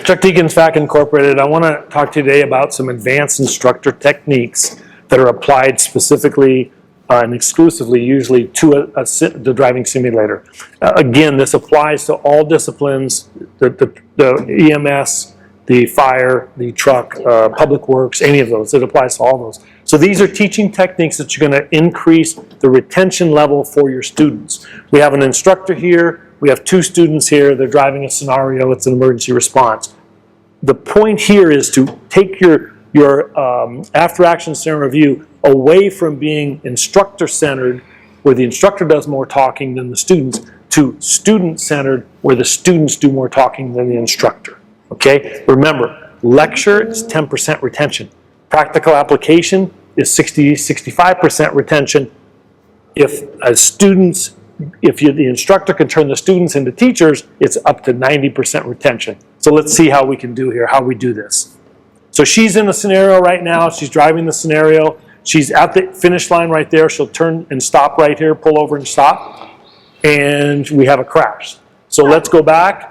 Chuck Deacon's FAC Incorporated. I want to talk today about some advanced instructor techniques that are applied specifically and exclusively usually to the driving simulator. Again, this applies to all disciplines, the EMS, the fire, the truck, public works, any of those. It applies to all those. So these are teaching techniques that you're going to increase the retention level for your students. We have an instructor here. We have two students here. They're driving a scenario. It's an emergency response. The point here is to take your after-action scenario review away from being instructor-centered, where the instructor does more talking than the students, to student-centered, where the students do more talking than the instructor. Okay? Remember, lecture is 10% retention. Practical application is 65% retention. If the instructor can turn the students into teachers, it's up to 90% retention. So let's see how we can do here, how we do this. So she's in a scenario right now. She's driving the scenario. She's at the finish line right there. She'll turn and stop right here, pull over and stop. And we have a crash. So let's go back.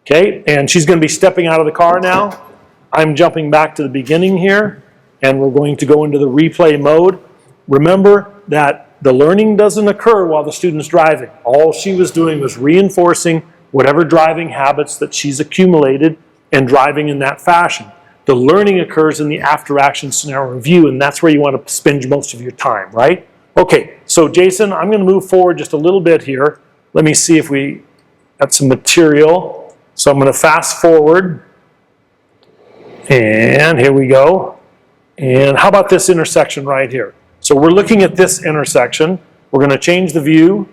Okay, and she's going to be stepping out of the car now. I'm jumping back to the beginning here, and we're going to go into the replay mode. Remember that the learning doesn't occur while the student's driving. All she was doing was reinforcing whatever driving habits that she's accumulated and driving in that fashion. The learning occurs in the after-action scenario review, and that's where you want to spend most of your time, right? Okay, so Jason, I'm going to move forward just a little bit here. Let me see if we got some material. So I'm going to fast forward. And here we go. And how about this intersection right here? So we're looking at this intersection. We're going to change the view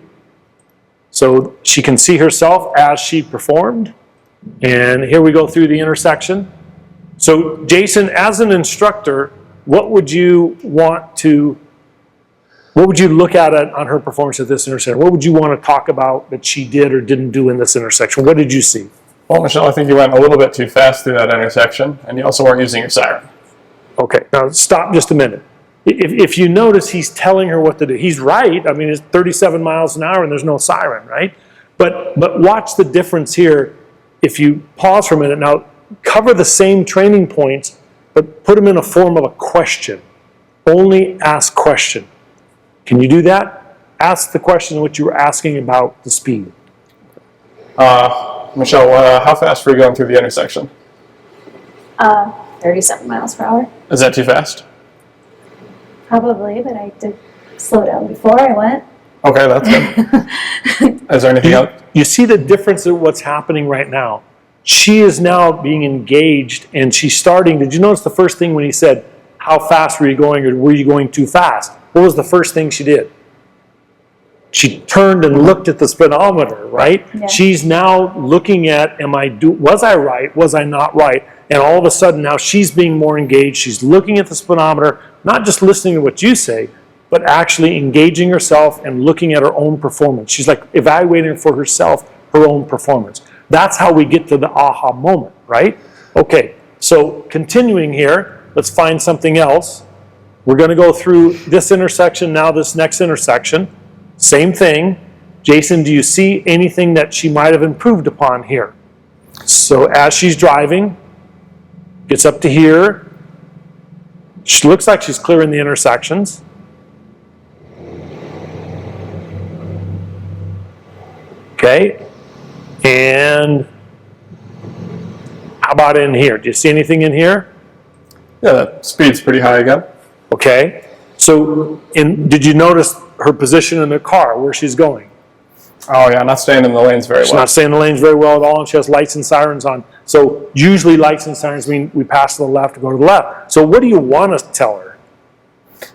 so she can see herself as she performed. And here we go through the intersection. So Jason, as an instructor, what would you look at on her performance at this intersection? What would you want to talk about that she did or didn't do in this intersection? What did you see? Well, Michelle, I think you went a little bit too fast through that intersection, and you also weren't using your siren. Okay, now stop just a minute. If you notice, he's telling her what to do. He's right. I mean, it's 37 miles an hour and there's no siren, right? But watch the difference here. If you pause for a minute, now cover the same training points, but put them in a form of a question. Only ask question. Can you do that? Ask the question which you were asking about the speed. Michelle, how fast were you going through the intersection? 37 miles per hour. Is that too fast? Probably, but I did slow down before I went. Okay, that's good. Is there anything else? You see the difference of what's happening right now. She is now being engaged, and she's starting. Did you notice the first thing when he said, how fast were you going, or were you going too fast? What was the first thing she did? She turned and looked at the speedometer, right? Yeah. She's now looking at, was I right? Was I not right? And all of a sudden now she's being more engaged. She's looking at the speedometer, not just listening to what you say, but actually engaging herself and looking at her own performance. She's like evaluating for herself her own performance. That's how we get to the aha moment, right? Okay, so continuing here, let's find something else. We're going to go through this intersection, now this next intersection. Same thing. Jason, do you see anything that she might have improved upon here? So as she's driving, gets up to here. She looks like she's clearing the intersections. Okay. And how about in here? Do you see anything in here? Yeah, that speed's pretty high again. Okay. So did you notice her position in the car, where she's going? Oh yeah, not staying in the lanes very well. She's not staying in the lanes very well at all, and she has lights and sirens on. So usually lights and sirens mean we pass to the left to go to the left. So what do you want to tell her?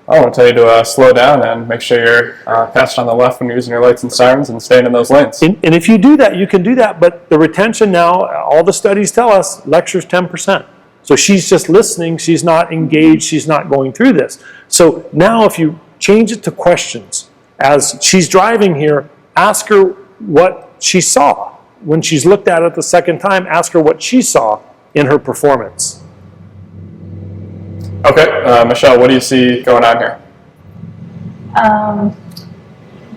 I want to tell you to slow down and make sure you're passed on the left when you're using your lights and sirens and staying in those lanes. And if you do that, you can do that, but the retention now, all the studies tell us, lecture's 10%. So she's just listening, she's not engaged, she's not going through this. So now if you change it to questions, as she's driving here, ask her what she saw. When she's looked at it the second time, ask her what she saw in her performance. Okay, Michelle, what do you see going on here?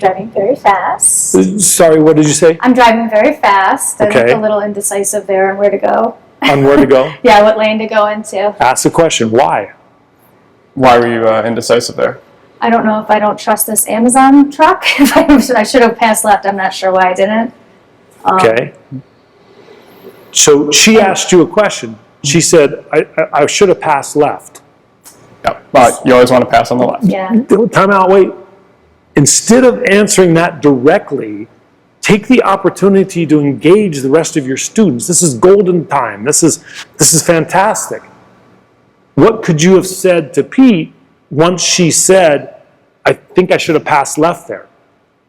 driving very fast. Sorry, what did you say? I'm driving very fast. I Okay. look a little indecisive there on where to go. On where to go? Yeah, what lane to go into. Ask the question, why? Why were you indecisive there? I don't know if I don't trust this Amazon truck. I should have passed left. I'm not sure why I didn't. Okay. So she asked you a question. She said, I should have passed left. Yeah, but you always want to pass on the left. Yeah. Time out, wait. Instead of answering that directly, take the opportunity to engage the rest of your students. This is golden time. This is fantastic. What could you have said to Pete once she said, I think I should have passed left there?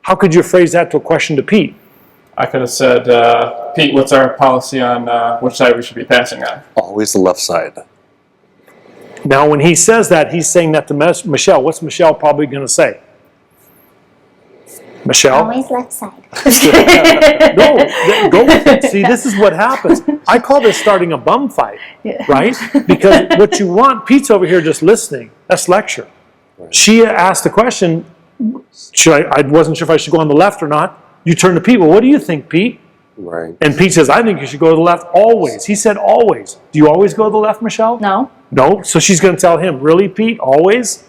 How could you phrase that to a question to Pete? I could have said, Pete, what's our policy on which side we should be passing on? Always the left side. Now, when he says that, he's saying that to Michelle. What's Michelle probably going to say? Michelle? Always left side. No, go with it. See, this is what happens. I call this starting a bum fight, Yeah. right? Because what you want, Pete's over here just listening. That's lecture. She asked the question, I wasn't sure if I should go on the left or not. You turn to Pete, well, what do you think, Pete? Right. And Pete says, I think you should go to the left always. He said always. Do you always go to the left, Michelle? No. No? So she's going to tell him, really, Pete? Always?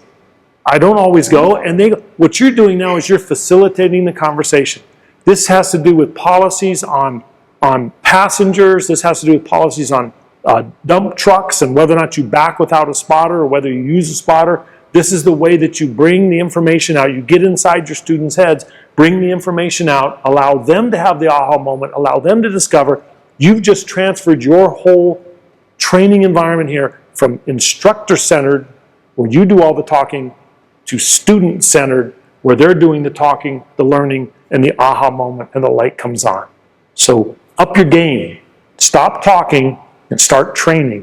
I don't always go. And what you're doing now is you're facilitating the conversation. This has to do with policies on passengers. This has to do with policies on dump trucks and whether or not you back without a spotter or whether you use a spotter. This is the way that you bring the information out. You get inside your students' heads, bring the information out, allow them to have the aha moment, allow them to discover. You've just transferred your whole training environment here from instructor-centered, where you do all the talking, to student-centered, where they're doing the talking, the learning, and the aha moment, and the light comes on. So up your game. Stop talking and start training.